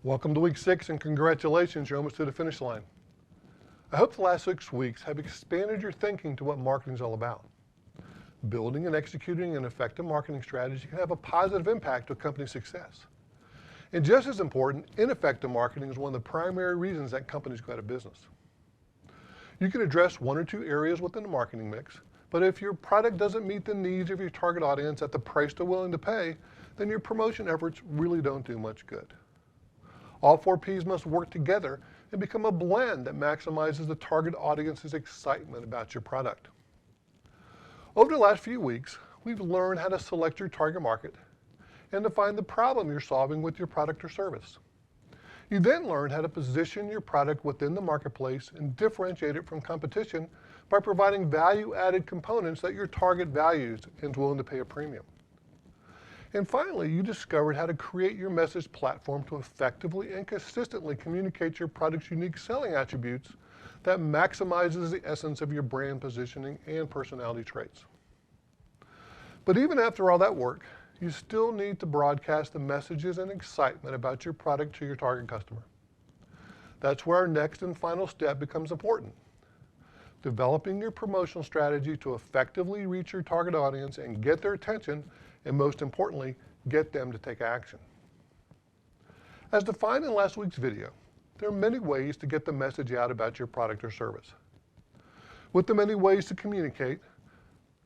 Welcome to week 6 and congratulations, you're almost to the finish line. I hope the last 6 weeks have expanded your thinking to what marketing is all about. Building and executing an effective marketing strategy can have a positive impact to a company's success. And just as important, ineffective marketing is one of the primary reasons that companies go out of business. You can address 1 or 2 areas within the marketing mix, but if your product doesn't meet the needs of your target audience at the price they're willing to pay, then your promotion efforts really don't do much good. All 4 Ps must work together and become a blend that maximizes the target audience's excitement about your product. Over the last few weeks, we've learned how to select your target market and to find the problem you're solving with your product or service. You then learned how to position your product within the marketplace and differentiate it from competition by providing value-added components that your target values and is willing to pay a premium. And finally, you discovered how to create your message platform to effectively and consistently communicate your product's unique selling attributes that maximizes the essence of your brand positioning and personality traits. But even after all that work, you still need to broadcast the messages and excitement about your product to your target customer. That's where our next and final step becomes important. Developing your promotional strategy to effectively reach your target audience and get their attention, and most importantly, get them to take action. As defined in last week's video, there are many ways to get the message out about your product or service. With the many ways to communicate,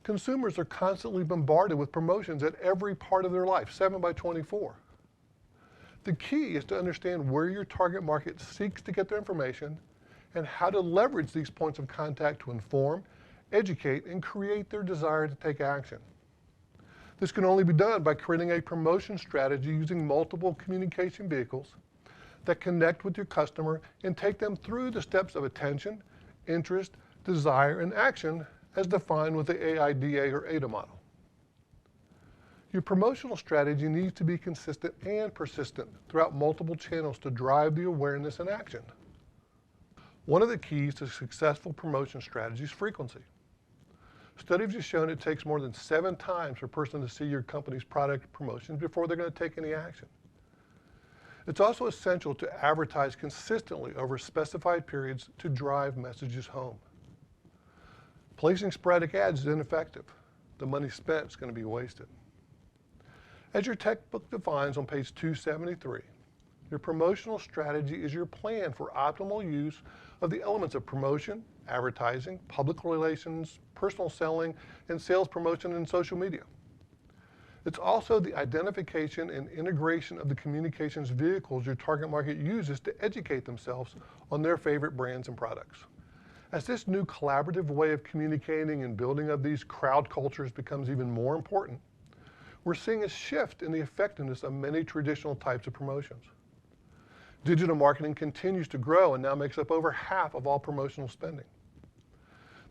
consumers are constantly bombarded with promotions at every part of their life, 7/24. The key is to understand where your target market seeks to get their information and how to leverage these points of contact to inform, educate, and create their desire to take action. This can only be done by creating a promotion strategy using multiple communication vehicles that connect with your customer and take them through the steps of attention, interest, desire, and action as defined with the AIDA or AIDA model. Your promotional strategy needs to be consistent and persistent throughout multiple channels to drive the awareness and action. One of the keys to successful promotion strategy is frequency. Studies have shown it takes more than 7 times for a person to see your company's product promotions before they're going to take any action. It's also essential to advertise consistently over specified periods to drive messages home. Placing sporadic ads is ineffective. The money spent is going to be wasted. As your textbook defines on page 273, your promotional strategy is your plan for optimal use of the elements of promotion, advertising, public relations, personal selling, and sales promotion in social media. It's also the identification and integration of the communications vehicles your target market uses to educate themselves on their favorite brands and products. As this new collaborative way of communicating and building of these crowd cultures becomes even more important, we're seeing a shift in the effectiveness of many traditional types of promotions. Digital marketing continues to grow and now makes up over half of all promotional spending.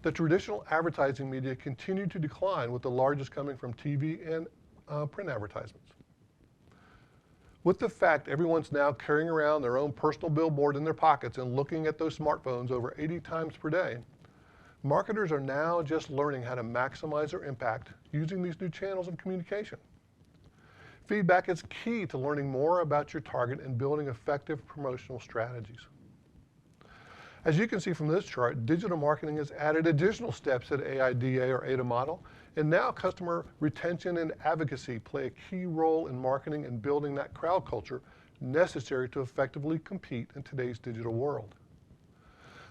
The traditional advertising media continue to decline, with the largest coming from TV and print advertisements. With the fact everyone's now carrying around their own personal billboard in their pockets and looking at those smartphones over 80 times per day, marketers are now just learning how to maximize their impact using these new channels of communication. Feedback is key to learning more about your target and building effective promotional strategies. As you can see from this chart, digital marketing has added additional steps to the AIDA or AIDA model, and now customer retention and advocacy play a key role in marketing and building that crowd culture necessary to effectively compete in today's digital world.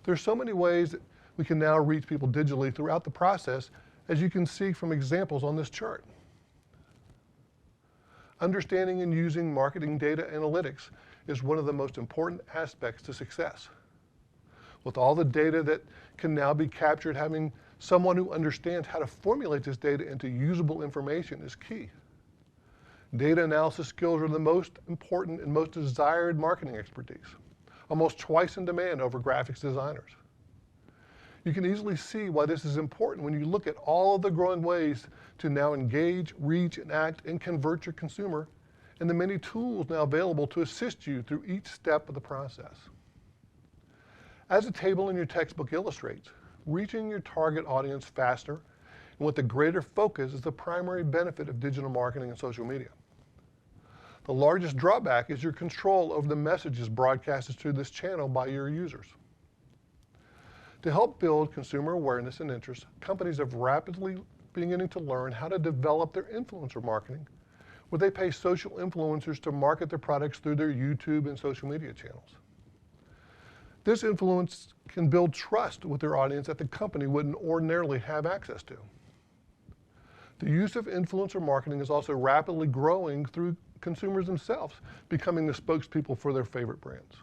There's so many ways that we can now reach people digitally throughout the process, as you can see from examples on this chart. Understanding and using marketing data analytics is one of the most important aspects to success. With all the data that can now be captured, having someone who understands how to formulate this data into usable information is key. Data analysis skills are the most important and most desired marketing expertise, almost twice in demand over graphics designers. You can easily see why this is important when you look at all of the growing ways to now engage, reach, and act and convert your consumer, and the many tools now available to assist you through each step of the process. As the table in your textbook illustrates, reaching your target audience faster and with a greater focus is the primary benefit of digital marketing and social media. The largest drawback is your control over the messages broadcasted through this channel by your users. To help build consumer awareness and interest, companies have rapidly beginning to learn how to develop their influencer marketing, where they pay social influencers to market their products through their YouTube and social media channels. This influence can build trust with their audience that the company wouldn't ordinarily have access to. The use of influencer marketing is also rapidly growing through consumers themselves becoming the spokespeople for their favorite brands.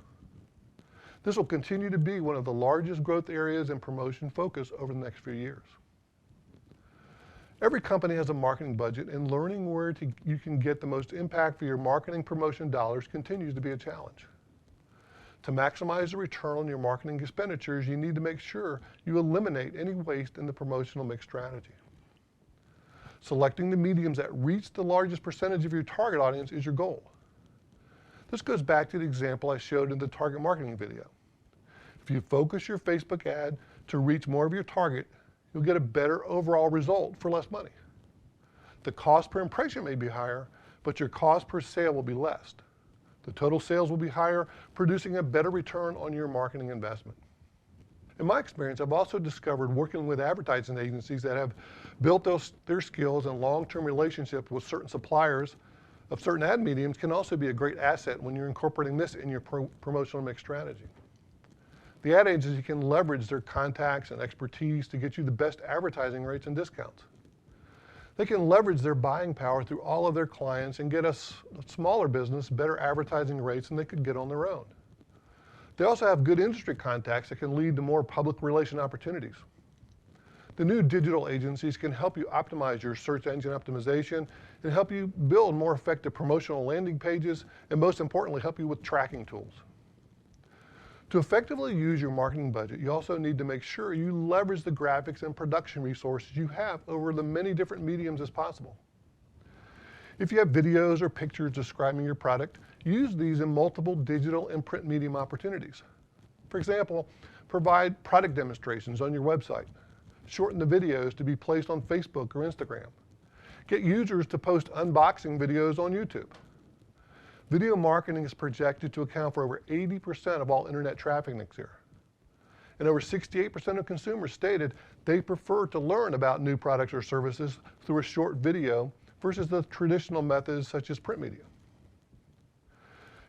This will continue to be one of the largest growth areas in promotion focus over the next few years. Every company has a marketing budget, and learning where you can get the most impact for your marketing promotion dollars continues to be a challenge. To maximize the return on your marketing expenditures, you need to make sure you eliminate any waste in the promotional mix strategy. Selecting the mediums that reach the largest percentage of your target audience is your goal. This goes back to the example I showed in the target marketing video. If you focus your Facebook ad to reach more of your target, you'll get a better overall result for less money. The cost per impression may be higher, but your cost per sale will be less. The total sales will be higher, producing a better return on your marketing investment. In my experience, I've also discovered working with advertising agencies that have built their skills and long-term relationships with certain suppliers of certain ad mediums can also be a great asset when you're incorporating this in your promotional mix strategy. The ad agency can leverage their contacts and expertise to get you the best advertising rates and discounts. They can leverage their buying power through all of their clients and get a smaller business better advertising rates than they could get on their own. They also have good industry contacts that can lead to more public relation opportunities. The new digital agencies can help you optimize your search engine optimization and help you build more effective promotional landing pages, and most importantly, help you with tracking tools. To effectively use your marketing budget, you also need to make sure you leverage the graphics and production resources you have over the many different mediums as possible. If you have videos or pictures describing your product, use these in multiple digital and print medium opportunities. For example, provide product demonstrations on your website. Shorten the videos to be placed on Facebook or Instagram. Get users to post unboxing videos on YouTube. Video marketing is projected to account for over 80% of all internet traffic next year. And over 68% of consumers stated they prefer to learn about new products or services through a short video versus the traditional methods such as print media.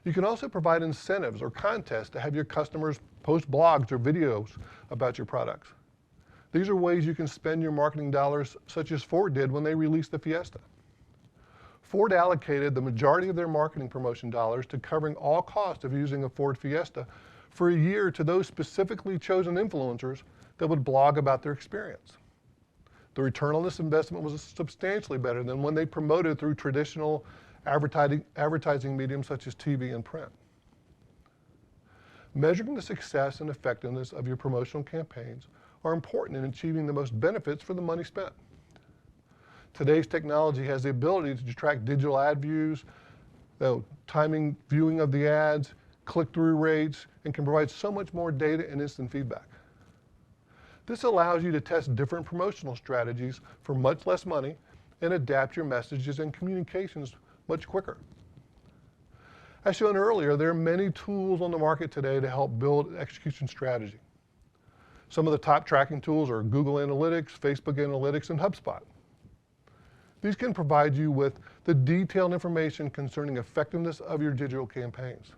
You can also provide incentives or contests to have your customers post blogs or videos about your products. These are ways you can spend your marketing dollars, such as Ford did when they released the Fiesta. Ford allocated the majority of their marketing promotion dollars to covering all costs of using a Ford Fiesta for a year to those specifically chosen influencers that would blog about their experience. The return on this investment was substantially better than when they promoted through traditional advertising mediums such as TV and print. Measuring the success and effectiveness of your promotional campaigns are important in achieving the most benefits for the money spent. Today's technology has the ability to track digital ad views, timing, viewing of the ads, click-through rates, and can provide so much more data and instant feedback. This allows you to test different promotional strategies for much less money and adapt your messages and communications much quicker. As shown earlier, there are many tools on the market today to help build execution strategy. Some of the top tracking tools are Google Analytics, Facebook Analytics, and HubSpot. These can provide you with the detailed information concerning effectiveness of your digital campaigns.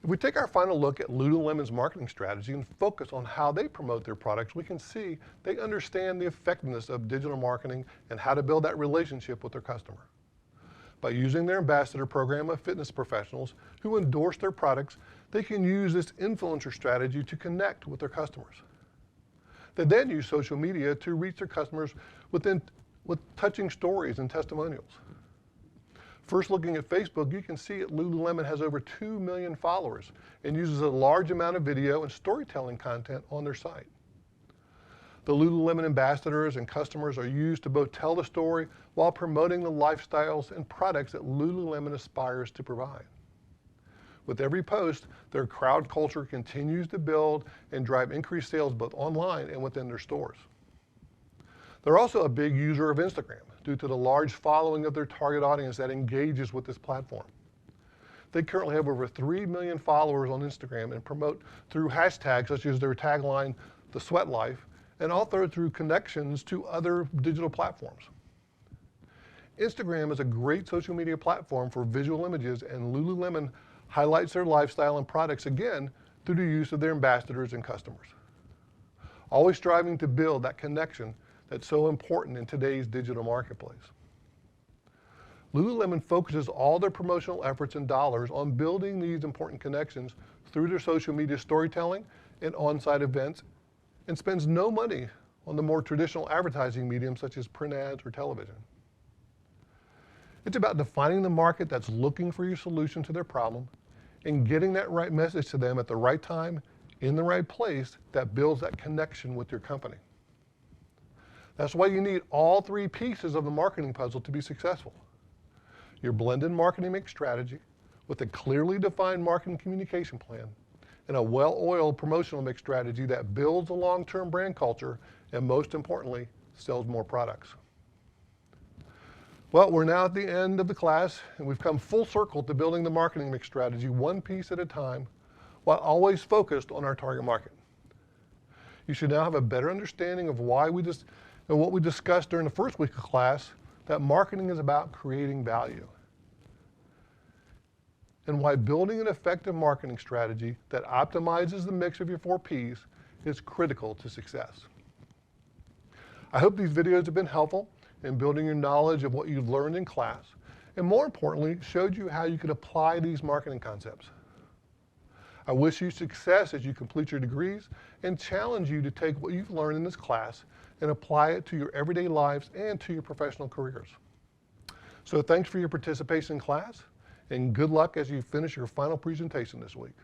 If we take our final look at Lululemon's marketing strategy and focus on how they promote their products, we can see they understand the effectiveness of digital marketing and how to build that relationship with their customer. By using their ambassador program of fitness professionals who endorse their products, they can use this influencer strategy to connect with their customers. They then use social media to reach their customers with touching stories and testimonials. First, looking at Facebook, you can see that Lululemon has over 2 million followers and uses a large amount of video and storytelling content on their site. The Lululemon ambassadors and customers are used to both tell the story while promoting the lifestyles and products that Lululemon aspires to provide. With every post, their crowd culture continues to build and drive increased sales both online and within their stores. They're also a big user of Instagram due to the large following of their target audience that engages with this platform. They currently have over 3 million followers on Instagram and promote through hashtags such as their tagline, The Sweat Life, and also through connections to other digital platforms. Instagram is a great social media platform for visual images, and Lululemon highlights their lifestyle and products again through the use of their ambassadors and customers. Always striving to build that connection that's so important in today's digital marketplace. Lululemon focuses all their promotional efforts and dollars on building these important connections through their social media storytelling and on-site events, and spends no money on the more traditional advertising mediums such as print ads or television. It's about defining the market that's looking for your solution to their problem and getting that right message to them at the right time, in the right place, that builds that connection with your company. That's why you need all three pieces of the marketing puzzle to be successful. Your blended marketing mix strategy with a clearly defined marketing communication plan and a well-oiled promotional mix strategy that builds a long-term brand culture and, most importantly, sells more products. Well, we're now at the end of the class, and we've come full circle to building the marketing mix strategy one piece at a time while always focused on our target market. You should now have a better understanding of what we discussed during the first week of class, that marketing is about creating value, and why building an effective marketing strategy that optimizes the mix of your 4 Ps is critical to success. I hope these videos have been helpful in building your knowledge of what you've learned in class, and more importantly, showed you how you could apply these marketing concepts. I wish you success as you complete your degrees and challenge you to take what you've learned in this class and apply it to your everyday lives and to your professional careers. So thanks for your participation in class, and good luck as you finish your final presentation this week.